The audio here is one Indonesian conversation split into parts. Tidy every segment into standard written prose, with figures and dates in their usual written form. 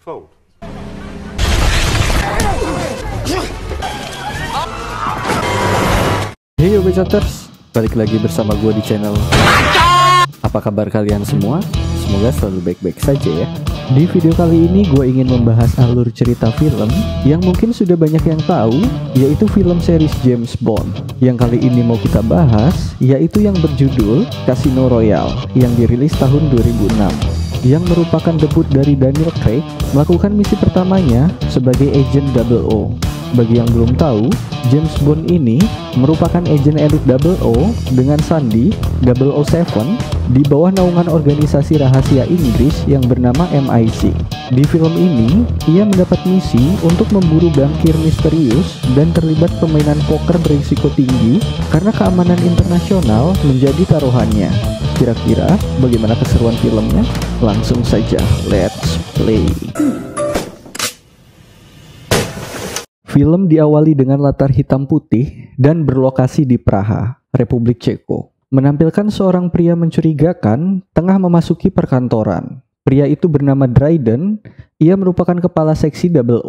fold. Hey yo Becaters, balik lagi bersama gue di channel. Apa kabar kalian semua? Semoga selalu baik-baik saja ya. Di video kali ini gue ingin membahas alur cerita film yang mungkin sudah banyak yang tahu, yaitu film series James Bond. Yang kali ini mau kita bahas yaitu yang berjudul Casino Royale yang dirilis tahun 2006, yang merupakan debut dari Daniel Craig melakukan misi pertamanya sebagai Agent 00. Bagi yang belum tahu, James Bond ini merupakan agen elit 00 dengan sandi 007 di bawah naungan organisasi rahasia Inggris yang bernama MI6. Di film ini, ia mendapat misi untuk memburu bankir misterius dan terlibat permainan poker berisiko tinggi karena keamanan internasional menjadi taruhannya. Kira-kira bagaimana keseruan filmnya? Langsung saja, let's play. Film diawali dengan latar hitam putih dan berlokasi di Praha, Republik Ceko. Menampilkan seorang pria mencurigakan tengah memasuki perkantoran. Pria itu bernama Dryden, ia merupakan kepala seksi 00.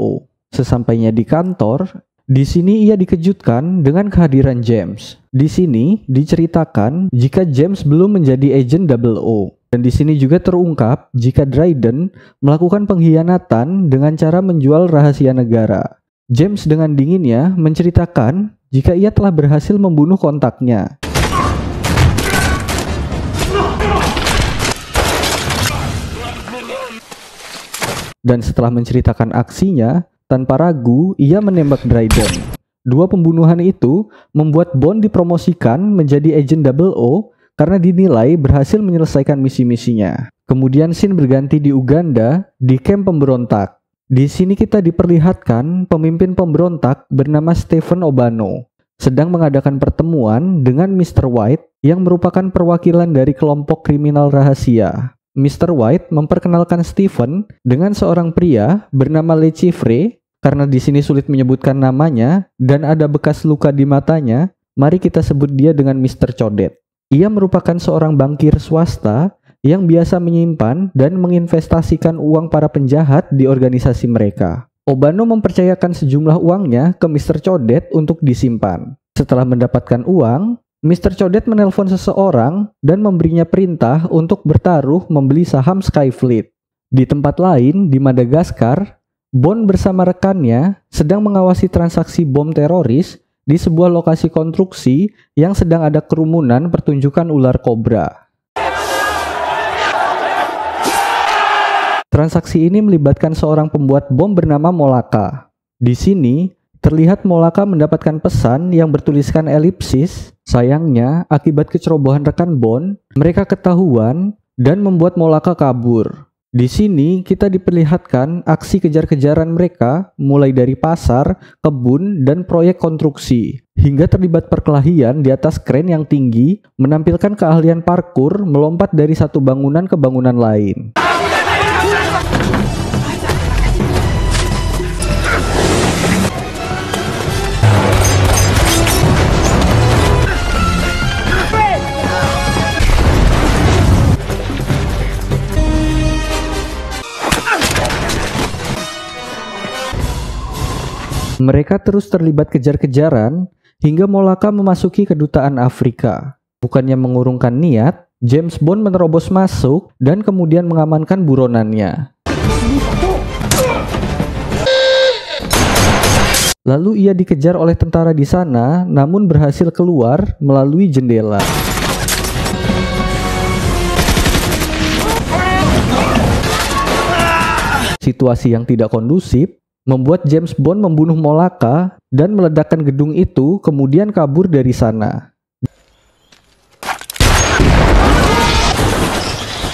Sesampainya di kantor, di sini ia dikejutkan dengan kehadiran James. Di sini diceritakan jika James belum menjadi agen 00. Dan di sini juga terungkap jika Dryden melakukan pengkhianatan dengan cara menjual rahasia negara. James dengan dinginnya menceritakan jika ia telah berhasil membunuh kontaknya. Dan setelah menceritakan aksinya, tanpa ragu ia menembak Dryden. Dua pembunuhan itu membuat Bond dipromosikan menjadi Agent 00 karena dinilai berhasil menyelesaikan misi-misinya. Kemudian scene berganti di Uganda di kamp pemberontak. Di sini kita diperlihatkan pemimpin pemberontak bernama Stephen Obano sedang mengadakan pertemuan dengan Mr. White yang merupakan perwakilan dari kelompok kriminal rahasia. Mr. White memperkenalkan Stephen dengan seorang pria bernama Le Chiffre. Karena di sini sulit menyebutkan namanya dan ada bekas luka di matanya, mari kita sebut dia dengan Mr. Codet. Ia merupakan seorang bankir swasta yang biasa menyimpan dan menginvestasikan uang para penjahat di organisasi mereka. Obano mempercayakan sejumlah uangnya ke Mr. Codet untuk disimpan. Setelah mendapatkan uang, Mr. Codet menelpon seseorang dan memberinya perintah untuk bertaruh membeli saham Skyfleet. Di tempat lain, di Madagaskar, Bond bersama rekannya sedang mengawasi transaksi bom teroris di sebuah lokasi konstruksi yang sedang ada kerumunan pertunjukan ular kobra. Transaksi ini melibatkan seorang pembuat bom bernama Molaka. Di sini, terlihat Molaka mendapatkan pesan yang bertuliskan elipsis. Sayangnya, akibat kecerobohan rekan Bond, mereka ketahuan dan membuat Molaka kabur. Di sini, kita diperlihatkan aksi kejar-kejaran mereka mulai dari pasar, kebun, dan proyek konstruksi. Hingga terlibat perkelahian di atas kren yang tinggi, menampilkan keahlian parkur melompat dari satu bangunan ke bangunan lain. Mereka terus terlibat kejar-kejaran hingga Molaka memasuki kedutaan Afrika. Bukannya mengurungkan niat, James Bond menerobos masuk dan kemudian mengamankan buronannya. Lalu ia dikejar oleh tentara di sana, namun berhasil keluar melalui jendela. Situasi yang tidak kondusif membuat James Bond membunuh Molaka dan meledakkan gedung itu, kemudian kabur dari sana.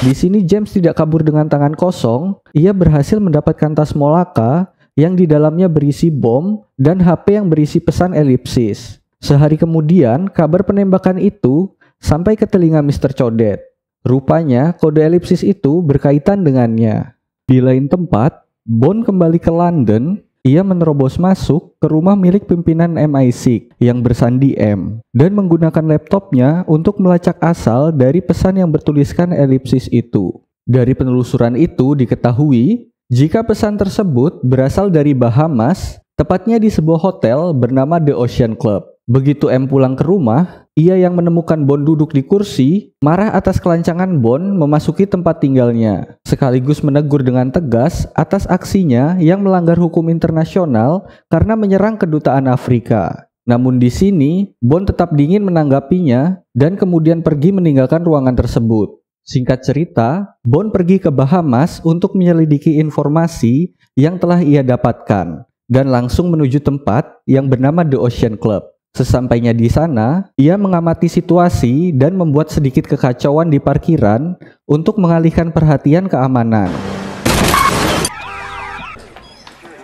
Di sini James tidak kabur dengan tangan kosong, ia berhasil mendapatkan tas Molaka yang di dalamnya berisi bom dan HP yang berisi pesan elipsis. Sehari kemudian, kabar penembakan itu sampai ke telinga Mr. Codet. Rupanya kode elipsis itu berkaitan dengannya. Di lain tempat, Bond kembali ke London. Ia menerobos masuk ke rumah milik pimpinan MI6 yang bersandi M dan menggunakan laptopnya untuk melacak asal dari pesan yang bertuliskan elipsis itu. Dari penelusuran itu diketahui jika pesan tersebut berasal dari Bahamas, tepatnya di sebuah hotel bernama The Ocean Club. Begitu M pulang ke rumah, ia yang menemukan Bond duduk di kursi, marah atas kelancangan Bond memasuki tempat tinggalnya, sekaligus menegur dengan tegas atas aksinya yang melanggar hukum internasional karena menyerang kedutaan Afrika. Namun di sini, Bond tetap dingin menanggapinya dan kemudian pergi meninggalkan ruangan tersebut. Singkat cerita, Bond pergi ke Bahamas untuk menyelidiki informasi yang telah ia dapatkan dan langsung menuju tempat yang bernama The Ocean Club. Sesampainya di sana, ia mengamati situasi dan membuat sedikit kekacauan di parkiran untuk mengalihkan perhatian keamanan.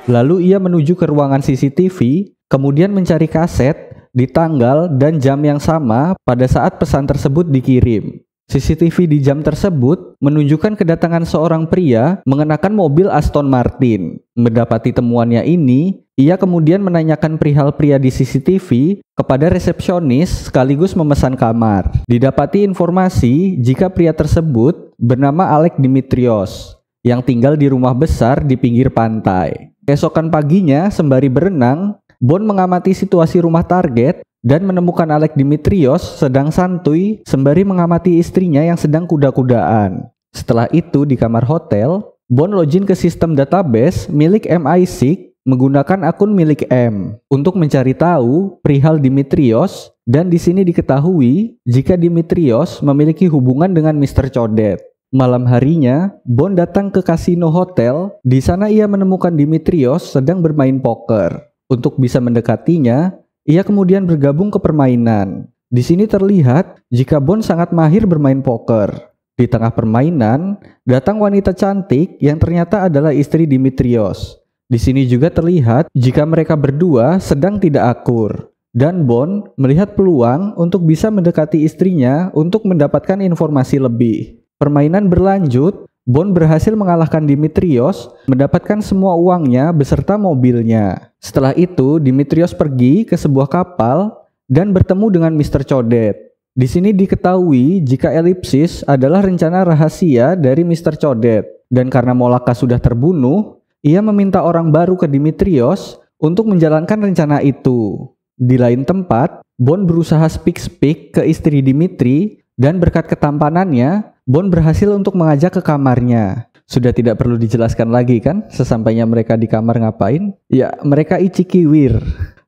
Lalu ia menuju ke ruangan CCTV, kemudian mencari kaset di tanggal dan jam yang sama pada saat pesan tersebut dikirim. CCTV di jam tersebut menunjukkan kedatangan seorang pria mengenakan mobil Aston Martin. Mendapati temuannya ini, ia kemudian menanyakan perihal pria di CCTV kepada resepsionis sekaligus memesan kamar. Didapati informasi jika pria tersebut bernama Alec Dimitrios yang tinggal di rumah besar di pinggir pantai. Keesokan paginya, sembari berenang, Bond mengamati situasi rumah target dan menemukan Alec Dimitrios sedang santuy sembari mengamati istrinya yang sedang kuda-kudaan. Setelah itu di kamar hotel, Bond login ke sistem database milik MI6 menggunakan akun milik M untuk mencari tahu perihal Dimitrios, dan di sini diketahui jika Dimitrios memiliki hubungan dengan Mr. Codet. Malam harinya, Bond datang ke kasino hotel. Di sana ia menemukan Dimitrios sedang bermain poker. Untuk bisa mendekatinya, ia kemudian bergabung ke permainan. Di sini terlihat jika Bond sangat mahir bermain poker. Di tengah permainan, datang wanita cantik yang ternyata adalah istri Dimitrios. Di sini juga terlihat jika mereka berdua sedang tidak akur. Dan Bond melihat peluang untuk bisa mendekati istrinya untuk mendapatkan informasi lebih. Permainan berlanjut, Bond berhasil mengalahkan Dimitrios, mendapatkan semua uangnya beserta mobilnya. Setelah itu, Dimitrios pergi ke sebuah kapal dan bertemu dengan Mr. Codet. Di sini diketahui jika Elipsis adalah rencana rahasia dari Mr. Codet. Dan karena Molaka sudah terbunuh, ia meminta orang baru ke Dimitrios untuk menjalankan rencana itu. Di lain tempat, Bond berusaha speak ke istri Dimitri dan berkat ketampanannya, Bond berhasil untuk mengajak ke kamarnya. Sudah tidak perlu dijelaskan lagi kan, sesampainya mereka di kamar ngapain? Ya, mereka icikiwir.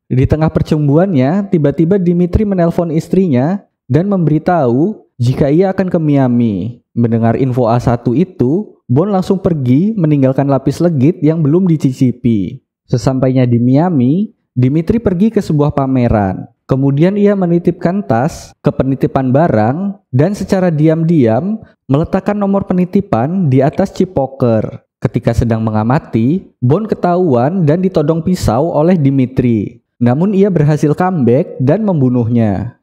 Di tengah percumbuannya, tiba-tiba Dimitri menelpon istrinya dan memberitahu jika ia akan ke Miami. Mendengar info A1 itu, Bond langsung pergi meninggalkan lapis legit yang belum dicicipi. Sesampainya di Miami, Dimitri pergi ke sebuah pameran. Kemudian ia menitipkan tas ke penitipan barang dan secara diam-diam meletakkan nomor penitipan di atas chip poker. Ketika sedang mengamati, Bond ketahuan dan ditodong pisau oleh Dimitri. Namun ia berhasil comeback dan membunuhnya.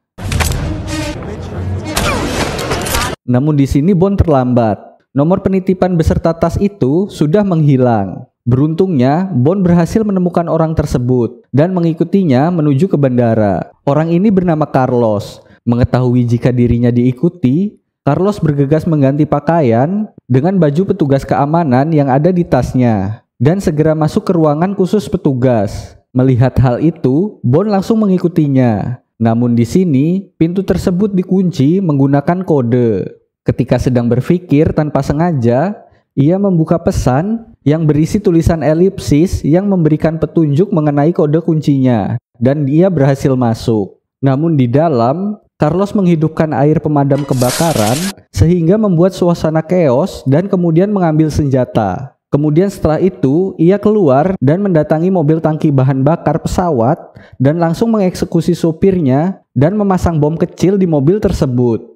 Namun di sini Bond terlambat. Nomor penitipan beserta tas itu sudah menghilang. Beruntungnya, Bond berhasil menemukan orang tersebut dan mengikutinya menuju ke bandara. Orang ini bernama Carlos. Mengetahui jika dirinya diikuti, Carlos bergegas mengganti pakaian dengan baju petugas keamanan yang ada di tasnya dan segera masuk ke ruangan khusus petugas. Melihat hal itu, Bond langsung mengikutinya. Namun di sini, pintu tersebut dikunci menggunakan kode. Ketika sedang berpikir tanpa sengaja, ia membuka pesan yang berisi tulisan elipsis yang memberikan petunjuk mengenai kode kuncinya, dan dia berhasil masuk. Namun di dalam, Carlos menghidupkan air pemadam kebakaran sehingga membuat suasana chaos dan kemudian mengambil senjata. Kemudian setelah itu, ia keluar dan mendatangi mobil tangki bahan bakar pesawat dan langsung mengeksekusi sopirnya dan memasang bom kecil di mobil tersebut.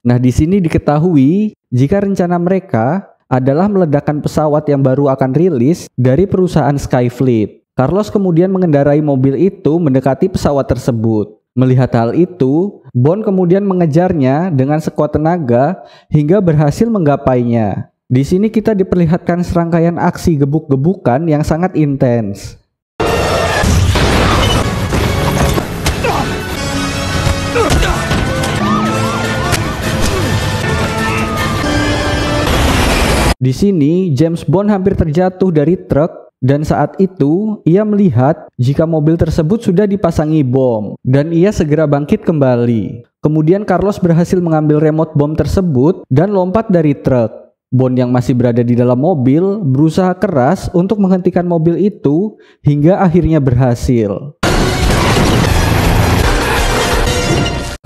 Nah, di sini diketahui jika rencana mereka adalah meledakkan pesawat yang baru akan rilis dari perusahaan Skyfleet. Carlos kemudian mengendarai mobil itu mendekati pesawat tersebut. Melihat hal itu, Bond kemudian mengejarnya dengan sekuat tenaga hingga berhasil menggapainya. Di sini kita diperlihatkan serangkaian aksi gebuk-gebukan yang sangat intens. Di sini James Bond hampir terjatuh dari truk dan saat itu ia melihat jika mobil tersebut sudah dipasangi bom dan ia segera bangkit kembali. Kemudian Carlos berhasil mengambil remote bom tersebut dan lompat dari truk. Bond yang masih berada di dalam mobil berusaha keras untuk menghentikan mobil itu hingga akhirnya berhasil.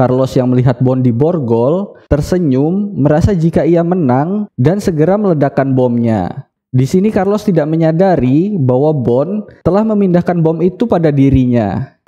Carlos yang melihat Bond diborgol tersenyum merasa jika ia menang dan segera meledakkan bomnya. Di sini Carlos tidak menyadari bahwa Bond telah memindahkan bom itu pada dirinya.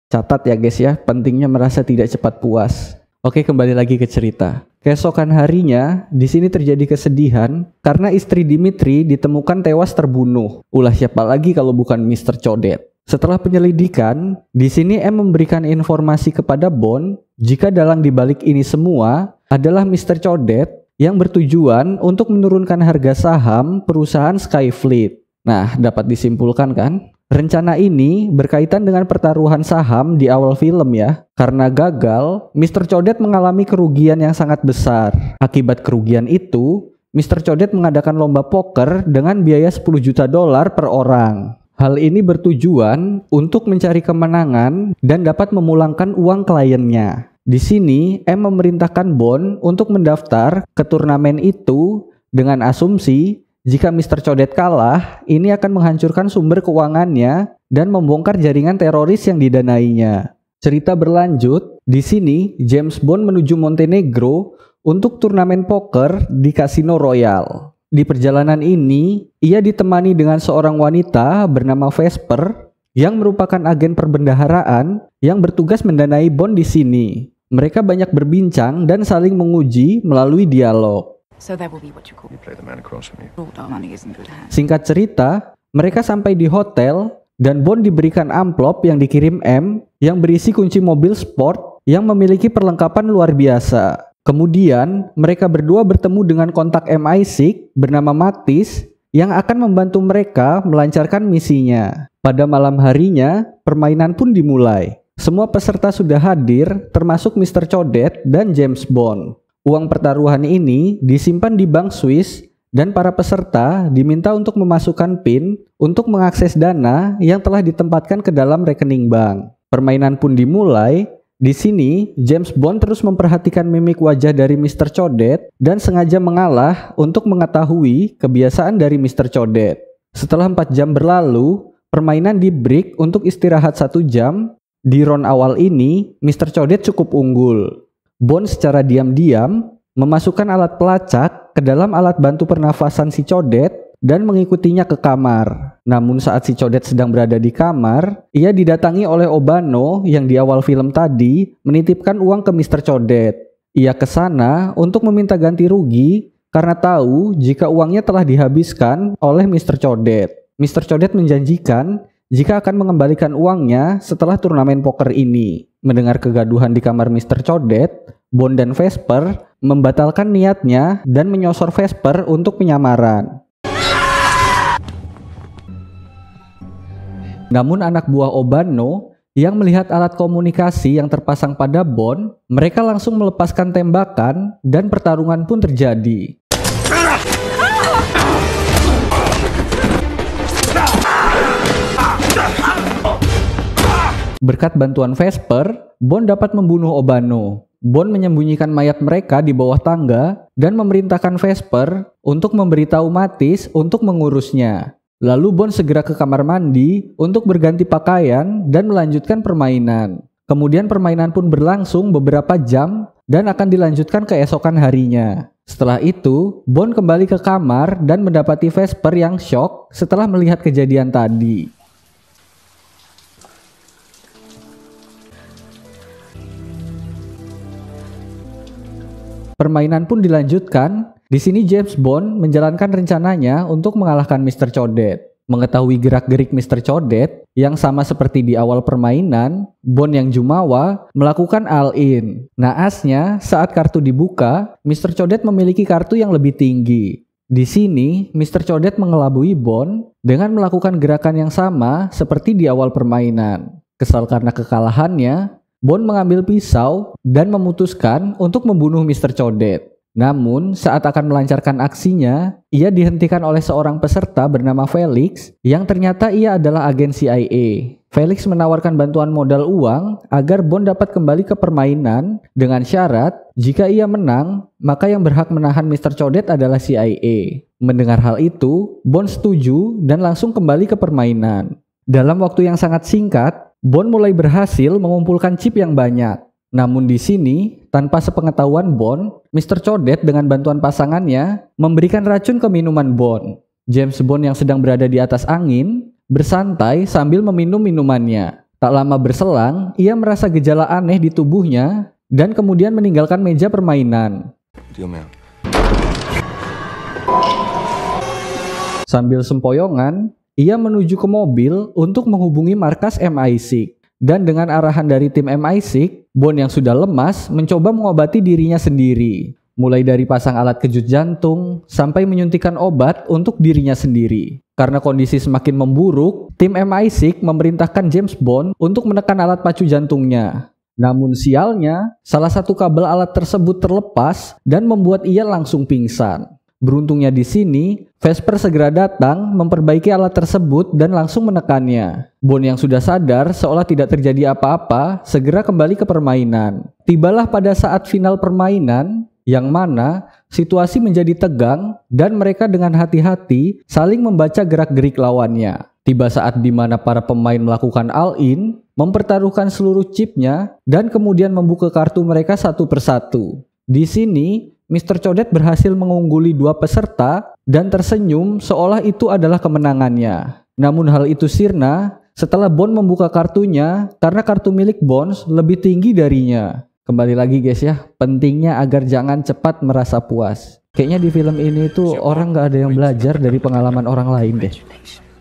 Catat ya guys ya, pentingnya merasa tidak cepat puas. Oke, kembali lagi ke cerita. Keesokan harinya, di sini terjadi kesedihan karena istri Dimitri ditemukan tewas terbunuh. Ulah siapa lagi kalau bukan Mr. Codet. Setelah penyelidikan, di sini M memberikan informasi kepada Bond jika dalang dibalik ini semua adalah Mr. Codet yang bertujuan untuk menurunkan harga saham perusahaan Skyfleet. Nah, dapat disimpulkan kan? Rencana ini berkaitan dengan pertaruhan saham di awal film ya. Karena gagal, Mr. Codet mengalami kerugian yang sangat besar. Akibat kerugian itu, Mr. Codet mengadakan lomba poker dengan biaya 10 juta dolar per orang. Hal ini bertujuan untuk mencari kemenangan dan dapat memulangkan uang kliennya. Di sini, M memerintahkan Bond untuk mendaftar ke turnamen itu dengan asumsi jika Mr. Codet kalah, ini akan menghancurkan sumber keuangannya dan membongkar jaringan teroris yang didanainya. Cerita berlanjut, di sini James Bond menuju Montenegro untuk turnamen poker di Casino Royale. Di perjalanan ini, ia ditemani dengan seorang wanita bernama Vesper yang merupakan agen perbendaharaan yang bertugas mendanai Bond di sini. Mereka banyak berbincang dan saling menguji melalui dialog. Singkat cerita, mereka sampai di hotel dan Bond diberikan amplop yang dikirim M yang berisi kunci mobil sport yang memiliki perlengkapan luar biasa. Kemudian, mereka berdua bertemu dengan kontak MI6 bernama Mattis yang akan membantu mereka melancarkan misinya. Pada malam harinya, permainan pun dimulai. Semua peserta sudah hadir, termasuk Mr. Codet dan James Bond. Uang pertaruhan ini disimpan di bank Swiss dan para peserta diminta untuk memasukkan PIN untuk mengakses dana yang telah ditempatkan ke dalam rekening bank. Permainan pun dimulai. Di sini, James Bond terus memperhatikan mimik wajah dari Mr. Codet dan sengaja mengalah untuk mengetahui kebiasaan dari Mr. Codet. Setelah 4 jam berlalu, permainan di break untuk istirahat 1 jam. Di round awal ini, Mr. Codet cukup unggul. Bond secara diam-diam memasukkan alat pelacak ke dalam alat bantu pernafasan si Codet dan mengikutinya ke kamar. Namun saat si Codet sedang berada di kamar, ia didatangi oleh Obano yang di awal film tadi menitipkan uang ke Mr. Codet. Ia ke sana untuk meminta ganti rugi karena tahu jika uangnya telah dihabiskan oleh Mr. Codet. Mr. Codet menjanjikan jika akan mengembalikan uangnya setelah turnamen poker ini. Mendengar kegaduhan di kamar Mr. Codet, Bond dan Vesper membatalkan niatnya dan menyosor Vesper untuk penyamaran. Namun anak buah Obano yang melihat alat komunikasi yang terpasang pada Bond, mereka langsung melepaskan tembakan dan pertarungan pun terjadi. Berkat bantuan Vesper, Bond dapat membunuh Obano. Bond menyembunyikan mayat mereka di bawah tangga dan memerintahkan Vesper untuk memberitahu Mattis untuk mengurusnya. Lalu Bond segera ke kamar mandi untuk berganti pakaian dan melanjutkan permainan. Kemudian permainan pun berlangsung beberapa jam dan akan dilanjutkan keesokan harinya. Setelah itu, Bond kembali ke kamar dan mendapati Vesper yang shock setelah melihat kejadian tadi. Permainan pun dilanjutkan. Di sini James Bond menjalankan rencananya untuk mengalahkan Mr. Codet. Mengetahui gerak-gerik Mr. Codet yang sama seperti di awal permainan, Bond yang jumawa melakukan all-in. Naasnya, saat kartu dibuka, Mr. Codet memiliki kartu yang lebih tinggi. Di sini, Mr. Codet mengelabui Bond dengan melakukan gerakan yang sama seperti di awal permainan. Kesal karena kekalahannya, Bond mengambil pisau dan memutuskan untuk membunuh Mr. Codet. Namun, saat akan melancarkan aksinya, ia dihentikan oleh seorang peserta bernama Felix yang ternyata ia adalah agen CIA. Felix menawarkan bantuan modal uang agar Bond dapat kembali ke permainan dengan syarat jika ia menang, maka yang berhak menahan Mr. Codet adalah CIA. Mendengar hal itu, Bond setuju dan langsung kembali ke permainan. Dalam waktu yang sangat singkat, Bond mulai berhasil mengumpulkan chip yang banyak. Namun di sini, tanpa sepengetahuan Bond, Mr. Codet dengan bantuan pasangannya memberikan racun ke minuman Bond. James Bond yang sedang berada di atas angin bersantai sambil meminum minumannya. Tak lama berselang, ia merasa gejala aneh di tubuhnya dan kemudian meninggalkan meja permainan. Sambil sempoyongan, ia menuju ke mobil untuk menghubungi markas MI6. Dan dengan arahan dari tim MI6, Bond yang sudah lemas mencoba mengobati dirinya sendiri. Mulai dari pasang alat kejut jantung sampai menyuntikkan obat untuk dirinya sendiri. Karena kondisi semakin memburuk, tim MI6 memerintahkan James Bond untuk menekan alat pacu jantungnya. Namun sialnya, salah satu kabel alat tersebut terlepas dan membuat ia langsung pingsan. Beruntungnya di sini, Vesper segera datang memperbaiki alat tersebut dan langsung menekannya. Bond yang sudah sadar seolah tidak terjadi apa-apa, segera kembali ke permainan. Tibalah pada saat final permainan, yang mana situasi menjadi tegang dan mereka dengan hati-hati saling membaca gerak-gerik lawannya. Tiba saat di mana para pemain melakukan all-in, mempertaruhkan seluruh chipnya dan kemudian membuka kartu mereka satu persatu. Di sini, Mr. Codet berhasil mengungguli dua peserta dan tersenyum seolah itu adalah kemenangannya. Namun hal itu sirna setelah Bond membuka kartunya karena kartu milik Bond lebih tinggi darinya. Kembali lagi guys ya, pentingnya agar jangan cepat merasa puas. Kayaknya di film ini tuh orang gak ada yang belajar dari pengalaman orang lain deh.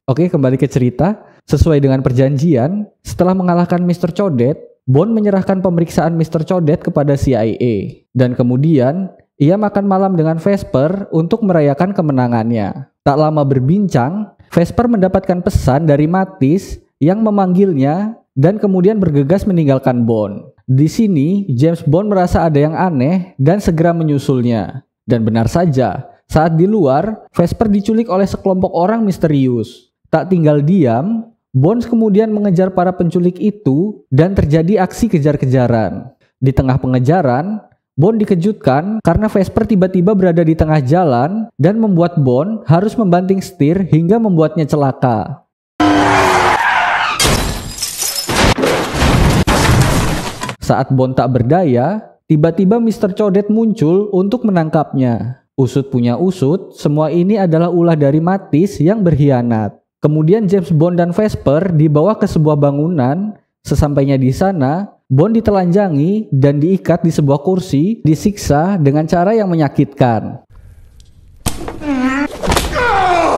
Oke, kembali ke cerita. Sesuai dengan perjanjian, setelah mengalahkan Mr. Codet, Bond menyerahkan pemeriksaan Mr. Codet kepada CIA. Dan kemudian, ia makan malam dengan Vesper untuk merayakan kemenangannya. Tak lama berbincang, Vesper mendapatkan pesan dari Mattis yang memanggilnya dan kemudian bergegas meninggalkan Bond. Di sini, James Bond merasa ada yang aneh dan segera menyusulnya. Dan benar saja, saat di luar, Vesper diculik oleh sekelompok orang misterius. Tak tinggal diam, Bond kemudian mengejar para penculik itu dan terjadi aksi kejar-kejaran. Di tengah pengejaran, Bond dikejutkan karena Vesper tiba-tiba berada di tengah jalan dan membuat Bond harus membanting setir hingga membuatnya celaka. Saat Bond tak berdaya, tiba-tiba Mr. Codet muncul untuk menangkapnya. Usut punya usut, semua ini adalah ulah dari Mattis yang berkhianat. Kemudian James Bond dan Vesper dibawa ke sebuah bangunan. Sesampainya di sana, Bond ditelanjangi dan diikat di sebuah kursi, disiksa dengan cara yang menyakitkan.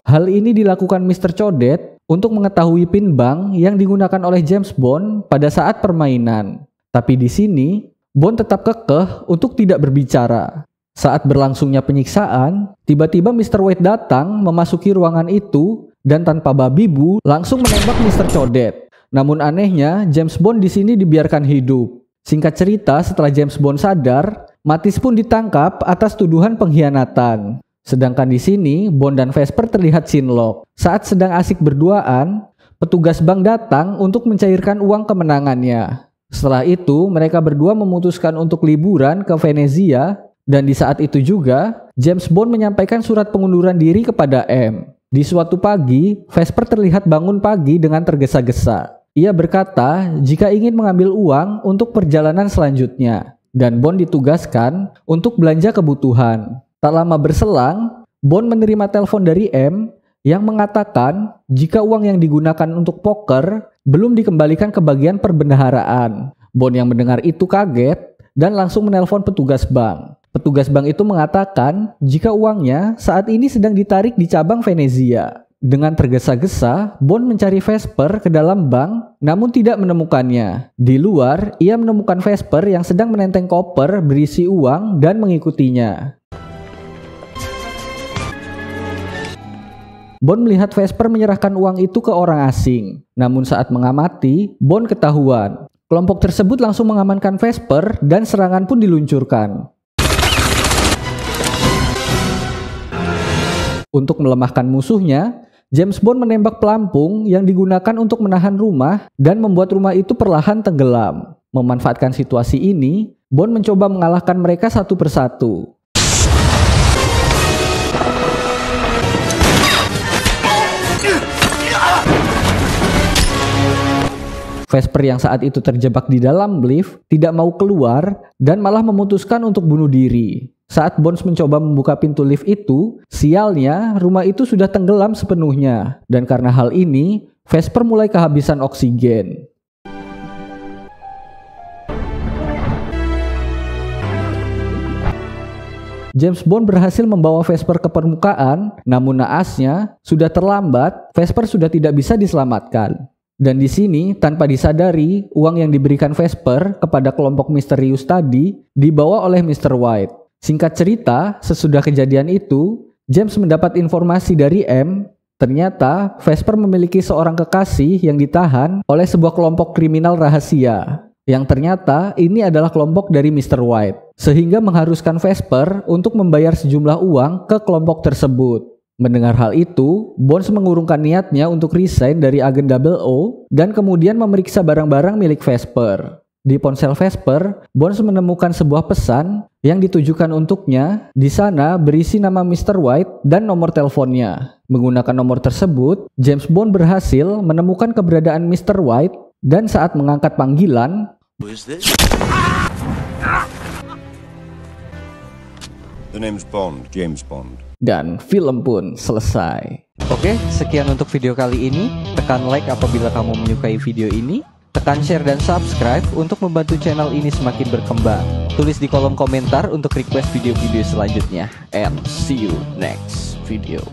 Hal ini dilakukan Mr. Codet untuk mengetahui pin bank yang digunakan oleh James Bond pada saat permainan. Tapi di sini, Bond tetap kekeh untuk tidak berbicara. Saat berlangsungnya penyiksaan, tiba-tiba Mr. White datang memasuki ruangan itu dan tanpa babi bu langsung menembak Mr. Codet. Namun anehnya, James Bond di sini dibiarkan hidup. Singkat cerita, setelah James Bond sadar, Mattis pun ditangkap atas tuduhan pengkhianatan. Sedangkan di sini, Bond dan Vesper terlihat cinlok. Saat sedang asik berduaan, petugas bank datang untuk mencairkan uang kemenangannya. Setelah itu, mereka berdua memutuskan untuk liburan ke Venezia, dan di saat itu juga, James Bond menyampaikan surat pengunduran diri kepada M. Di suatu pagi, Vesper terlihat bangun pagi dengan tergesa-gesa. Ia berkata jika ingin mengambil uang untuk perjalanan selanjutnya, dan Bond ditugaskan untuk belanja kebutuhan. Tak lama berselang, Bond menerima telepon dari M yang mengatakan jika uang yang digunakan untuk poker belum dikembalikan ke bagian perbendaharaan. Bond yang mendengar itu kaget dan langsung menelpon petugas bank. Petugas bank itu mengatakan jika uangnya saat ini sedang ditarik di cabang Venezia. Dengan tergesa-gesa, Bond mencari Vesper ke dalam bank namun tidak menemukannya. Di luar, ia menemukan Vesper yang sedang menenteng koper berisi uang dan mengikutinya. Bond melihat Vesper menyerahkan uang itu ke orang asing. Namun saat mengamati, Bond ketahuan. Kelompok tersebut langsung mengamankan Vesper dan serangan pun diluncurkan. Untuk melemahkan musuhnya, James Bond menembak pelampung yang digunakan untuk menahan rumah dan membuat rumah itu perlahan tenggelam. Memanfaatkan situasi ini, Bond mencoba mengalahkan mereka satu persatu. Vesper yang saat itu terjebak di dalam lift tidak mau keluar dan malah memutuskan untuk bunuh diri. Saat Bond mencoba membuka pintu lift itu, sialnya rumah itu sudah tenggelam sepenuhnya. Dan karena hal ini, Vesper mulai kehabisan oksigen. James Bond berhasil membawa Vesper ke permukaan, namun naasnya sudah terlambat, Vesper sudah tidak bisa diselamatkan. Dan di sini, tanpa disadari, uang yang diberikan Vesper kepada kelompok misterius tadi dibawa oleh Mr. White. Singkat cerita, sesudah kejadian itu, James mendapat informasi dari M. Ternyata, Vesper memiliki seorang kekasih yang ditahan oleh sebuah kelompok kriminal rahasia. Yang ternyata ini adalah kelompok dari Mr. White. Sehingga mengharuskan Vesper untuk membayar sejumlah uang ke kelompok tersebut. Mendengar hal itu, Bond mengurungkan niatnya untuk resign dari agen 00 dan kemudian memeriksa barang-barang milik Vesper. Di ponsel Vesper, Bond menemukan sebuah pesan yang ditujukan untuknya. Di sana berisi nama Mr. White dan nomor teleponnya. Menggunakan nomor tersebut, James Bond berhasil menemukan keberadaan Mr. White dan saat mengangkat panggilan, The name's Bond, James Bond. Dan film pun selesai. Oke, sekian untuk video kali ini. Tekan like apabila kamu menyukai video ini. Tekan share dan subscribe untuk membantu channel ini semakin berkembang. Tulis di kolom komentar untuk request video-video selanjutnya. And see you next video.